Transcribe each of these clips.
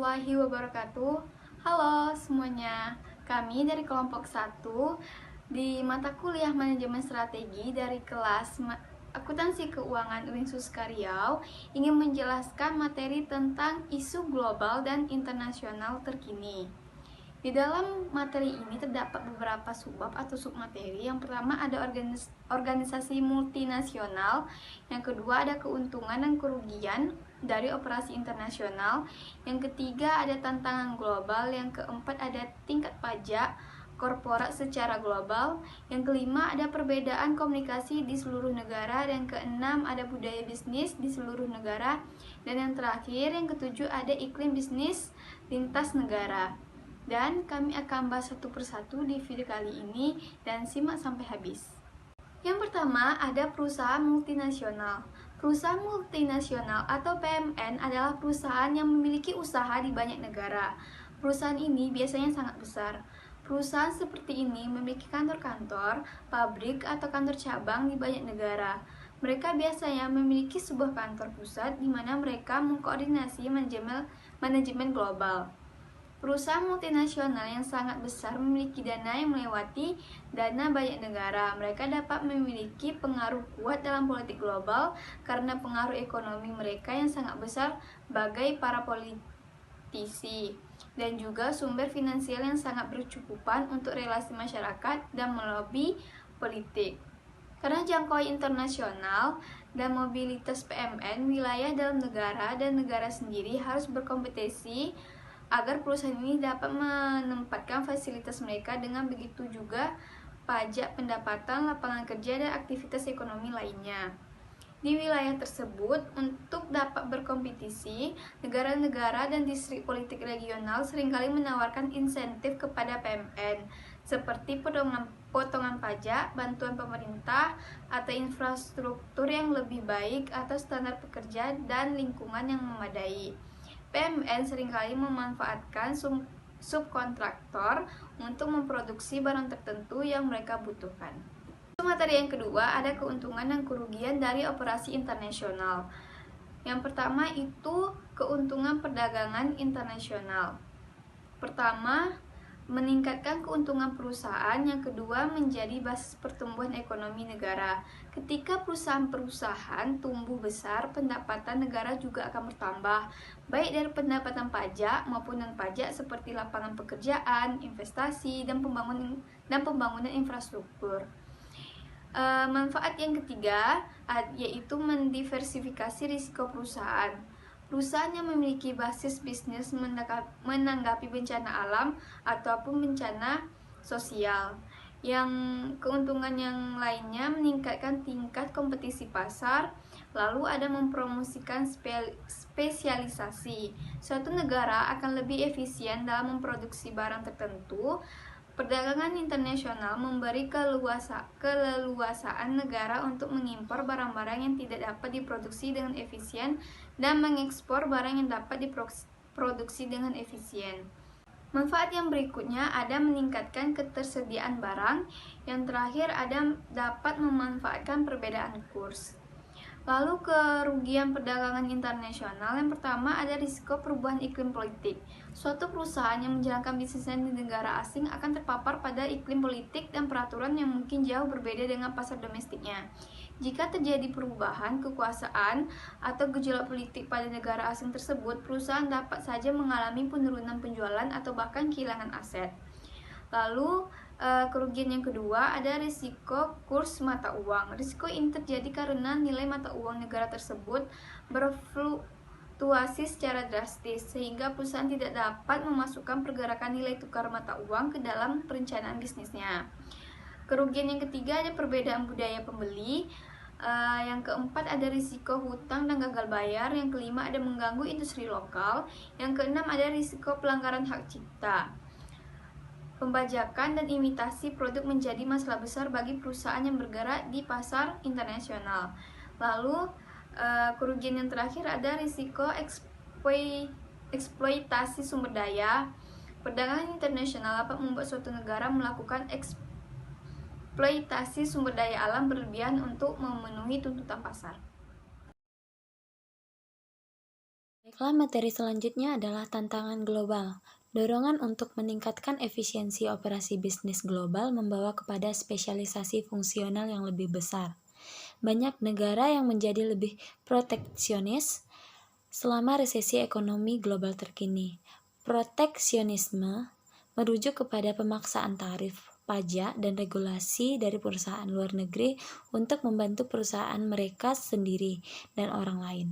warahmatullahi wabarakatuh. Halo semuanya, kami dari kelompok 1 di mata kuliah Manajemen Strategi dari kelas Akuntansi Keuangan UIN Suska Riau ingin menjelaskan materi tentang isu global dan internasional terkini. Di dalam materi ini terdapat beberapa subbab atau submateri. Yang pertama ada organisasi multinasional, yang kedua ada keuntungan dan kerugian dari operasi internasional, yang ketiga ada tantangan global, yang keempat ada tingkat pajak korporat secara global, yang kelima ada perbedaan komunikasi di seluruh negara, dan keenam ada budaya bisnis di seluruh negara, dan yang terakhir yang ketujuh ada iklim bisnis lintas negara. Dan kami akan bahas satu persatu di video kali ini dan simak sampai habis. Yang pertama ada perusahaan multinasional. Perusahaan multinasional atau PMN adalah perusahaan yang memiliki usaha di banyak negara. Perusahaan ini biasanya sangat besar. Perusahaan seperti ini memiliki kantor-kantor, pabrik, atau kantor cabang di banyak negara. Mereka biasanya memiliki sebuah kantor pusat di mana mereka mengkoordinasi manajemen global. Perusahaan multinasional yang sangat besar memiliki dana yang melewati dana banyak negara. Mereka dapat memiliki pengaruh kuat dalam politik global karena pengaruh ekonomi mereka yang sangat besar bagai para politisi, dan juga sumber finansial yang sangat berkecukupan untuk relasi masyarakat dan melobi politik. Karena jangkauan internasional dan mobilitas PMN, wilayah dalam negara dan negara sendiri harus berkompetisi agar perusahaan ini dapat menempatkan fasilitas mereka, dengan begitu juga pajak pendapatan, lapangan kerja, dan aktivitas ekonomi lainnya di wilayah tersebut. Untuk dapat berkompetisi, negara-negara dan distrik politik regional seringkali menawarkan insentif kepada PMN seperti potongan pajak, bantuan pemerintah, atau infrastruktur yang lebih baik, atau standar pekerja dan lingkungan yang memadai. PMN seringkali memanfaatkan subkontraktor untuk memproduksi barang tertentu yang mereka butuhkan. Materi yang kedua ada keuntungan dan kerugian dari operasi internasional. Yang pertama itu keuntungan perdagangan internasional. Pertama, meningkatkan keuntungan perusahaan. Yang kedua, menjadi basis pertumbuhan ekonomi negara. Ketika perusahaan-perusahaan tumbuh besar, pendapatan negara juga akan bertambah, baik dari pendapatan pajak maupun non-pajak seperti lapangan pekerjaan, investasi, dan pembangunan infrastruktur. Manfaat yang ketiga yaitu mendiversifikasi risiko perusahaan. Perusahaan yang memiliki basis bisnis menanggapi bencana alam ataupun bencana sosial. Yang keuntungan yang lainnya meningkatkan tingkat kompetisi pasar, lalu ada mempromosikan spesialisasi. Suatu negara akan lebih efisien dalam memproduksi barang tertentu. Perdagangan internasional memberi keleluasaan negara untuk mengimpor barang-barang yang tidak dapat diproduksi dengan efisien dan mengekspor barang yang dapat diproduksi dengan efisien. Manfaat yang berikutnya ada meningkatkan ketersediaan barang. Yang terakhir ada dapat memanfaatkan perbedaan kurs. Lalu kerugian perdagangan internasional. Yang pertama ada risiko perubahan iklim politik. Suatu perusahaan yang menjalankan bisnisnya di negara asing akan terpapar pada iklim politik dan peraturan yang mungkin jauh berbeda dengan pasar domestiknya. Jika terjadi perubahan kekuasaan atau gejolak politik pada negara asing tersebut, perusahaan dapat saja mengalami penurunan penjualan atau bahkan kehilangan aset. Lalu kerugian yang kedua ada risiko kurs mata uang. Risiko ini terjadi karena nilai mata uang negara tersebut berfluktuasi secara drastis, sehingga perusahaan tidak dapat memasukkan pergerakan nilai tukar mata uang ke dalam perencanaan bisnisnya. Kerugian yang ketiga ada perbedaan budaya pembeli. Yang keempat ada risiko hutang dan gagal bayar. Yang kelima ada mengganggu industri lokal. Yang keenam ada risiko pelanggaran hak cipta. Pembajakan dan imitasi produk menjadi masalah besar bagi perusahaan yang bergerak di pasar internasional. Lalu kerugian yang terakhir ada risiko eksploitasi sumber daya. Perdagangan internasional dapat membuat suatu negara melakukan eksploitasi sumber daya alam berlebihan untuk memenuhi tuntutan pasar. Baiklah, materi selanjutnya adalah tantangan global. Dorongan untuk meningkatkan efisiensi operasi bisnis global membawa kepada spesialisasi fungsional yang lebih besar. Banyak negara yang menjadi lebih proteksionis selama resesi ekonomi global terkini. Proteksionisme merujuk kepada pemaksaan tarif, pajak, dan regulasi dari perusahaan luar negeri untuk membantu perusahaan mereka sendiri dan orang lain.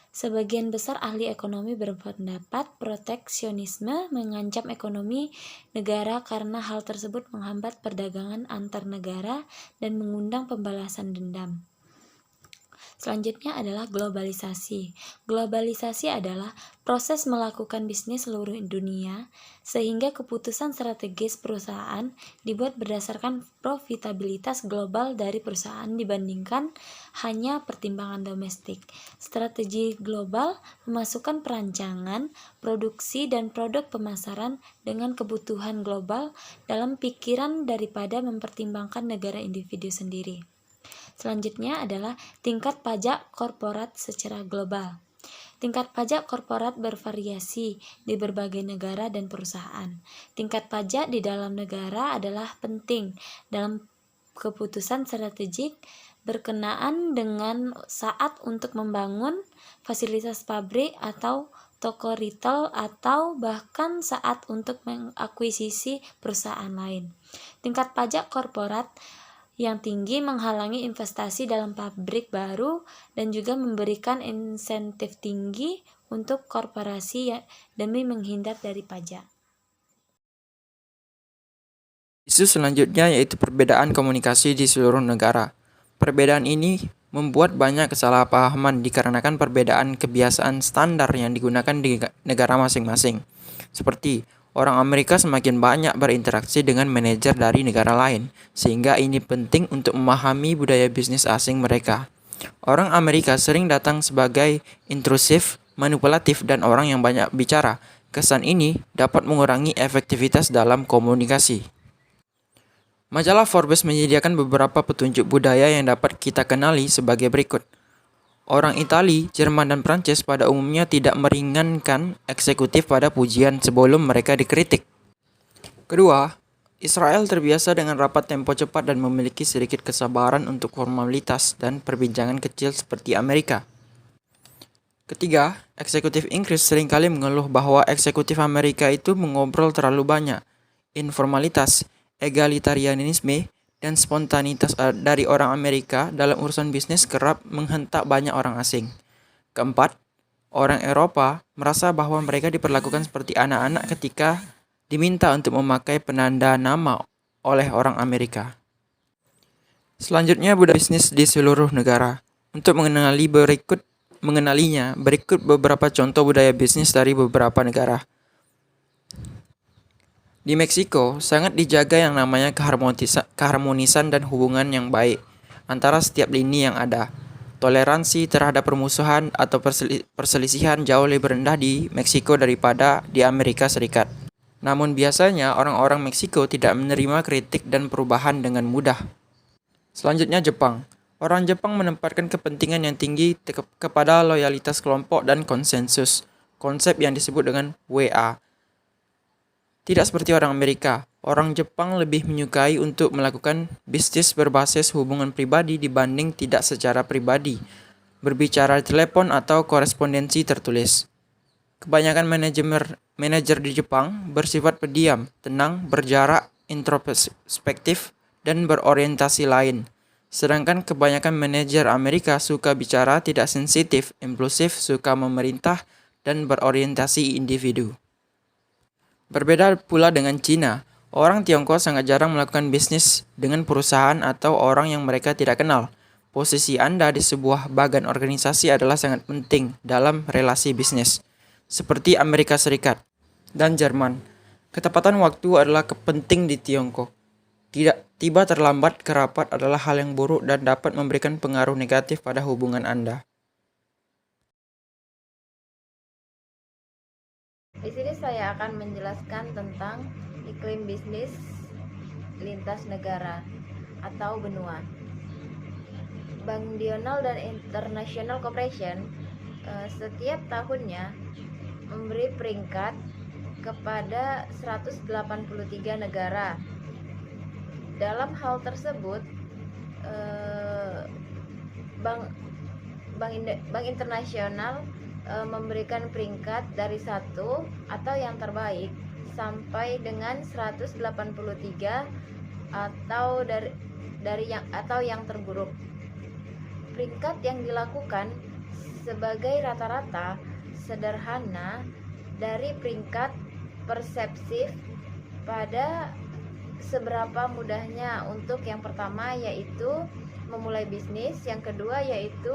Sebagian besar ahli ekonomi berpendapat proteksionisme mengancam ekonomi negara karena hal tersebut menghambat perdagangan antar negara dan mengundang pembalasan dendam. Selanjutnya adalah globalisasi. Globalisasi adalah proses melakukan bisnis seluruh dunia sehingga keputusan strategis perusahaan dibuat berdasarkan profitabilitas global dari perusahaan dibandingkan hanya pertimbangan domestik. Strategi global memasukkan perancangan, produksi, dan produk pemasaran dengan kebutuhan global dalam pikiran daripada mempertimbangkan negara individu sendiri. Selanjutnya adalah tingkat pajak korporat secara global. Tingkat pajak korporat bervariasi di berbagai negara dan perusahaan. Tingkat pajak di dalam negara adalah penting dalam keputusan strategik berkenaan dengan saat untuk membangun fasilitas pabrik atau toko retail atau bahkan saat untuk mengakuisisi perusahaan lain. Tingkat pajak korporat yang tinggi menghalangi investasi dalam pabrik baru dan juga memberikan insentif tinggi untuk korporasi demi menghindar dari pajak. Isu selanjutnya yaitu perbedaan komunikasi di seluruh negara. Perbedaan ini membuat banyak kesalahpahaman dikarenakan perbedaan kebiasaan standar yang digunakan di negara masing-masing. Seperti orang Amerika semakin banyak berinteraksi dengan manajer dari negara lain, sehingga ini penting untuk memahami budaya bisnis asing mereka. Orang Amerika sering datang sebagai intrusif, manipulatif, dan orang yang banyak bicara. Kesan ini dapat mengurangi efektivitas dalam komunikasi. Majalah Forbes menyediakan beberapa petunjuk budaya yang dapat kita kenali sebagai berikut. Orang Itali, Jerman, dan Prancis pada umumnya tidak meringankan eksekutif pada pujian sebelum mereka dikritik. Kedua, Israel terbiasa dengan rapat tempo cepat dan memiliki sedikit kesabaran untuk formalitas dan perbincangan kecil seperti Amerika. Ketiga, eksekutif Inggris seringkali mengeluh bahwa eksekutif Amerika itu mengobrol terlalu banyak. Informalitas, egalitarianisme, dan spontanitas dari orang Amerika dalam urusan bisnis kerap menghentak banyak orang asing. Keempat, orang Eropa merasa bahwa mereka diperlakukan seperti anak-anak ketika diminta untuk memakai penanda nama oleh orang Amerika. Selanjutnya, budaya bisnis di seluruh negara. Untuk mengenalinya, berikut beberapa contoh budaya bisnis dari beberapa negara. Di Meksiko, sangat dijaga yang namanya keharmonisan dan hubungan yang baik antara setiap lini yang ada. Toleransi terhadap permusuhan atau perselisihan jauh lebih rendah di Meksiko daripada di Amerika Serikat. Namun biasanya orang-orang Meksiko tidak menerima kritik dan perubahan dengan mudah. Selanjutnya Jepang. Orang Jepang menempatkan kepentingan yang tinggi kepada loyalitas kelompok dan konsensus, konsep yang disebut dengan WA. Tidak seperti orang Amerika, orang Jepang lebih menyukai untuk melakukan bisnis berbasis hubungan pribadi dibanding tidak secara pribadi, berbicara telepon atau korespondensi tertulis. Kebanyakan manajer di Jepang bersifat pendiam, tenang, berjarak, introspektif, dan berorientasi lain. Sedangkan kebanyakan manajer Amerika suka bicara, tidak sensitif, impulsif, suka memerintah, dan berorientasi individu. Berbeda pula dengan Cina, orang Tiongkok sangat jarang melakukan bisnis dengan perusahaan atau orang yang mereka tidak kenal. Posisi Anda di sebuah bagian organisasi adalah sangat penting dalam relasi bisnis, seperti Amerika Serikat dan Jerman. Ketepatan waktu adalah penting di Tiongkok. Tiba terlambat ke rapat adalah hal yang buruk dan dapat memberikan pengaruh negatif pada hubungan Anda. Di sini saya akan menjelaskan tentang iklim bisnis lintas negara atau benua. Bank Nasional dan International Corporation setiap tahunnya memberi peringkat kepada 183 negara. Dalam hal tersebut, Bank Internasional memberikan peringkat dari 1 atau yang terbaik sampai dengan 183 atau yang terburuk. Peringkat yang dilakukan sebagai rata-rata sederhana dari peringkat persepsif pada seberapa mudahnya untuk yang pertama yaitu memulai bisnis, yang kedua yaitu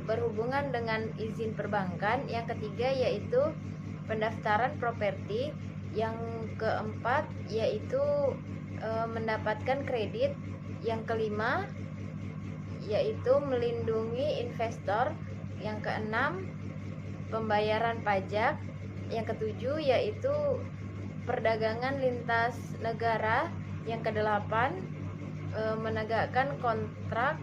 berhubungan dengan izin perbankan, yang ketiga yaitu pendaftaran properti, yang keempat yaitu mendapatkan kredit, yang kelima yaitu melindungi investor, yang keenam pembayaran pajak, yang ketujuh yaitu perdagangan lintas negara, yang kedelapan menegakkan kontrak,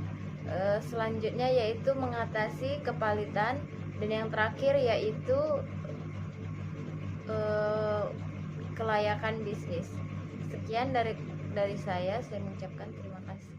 selanjutnya yaitu mengatasi kepalitan, dan yang terakhir yaitu kelayakan bisnis. Sekian dari saya mengucapkan terima kasih.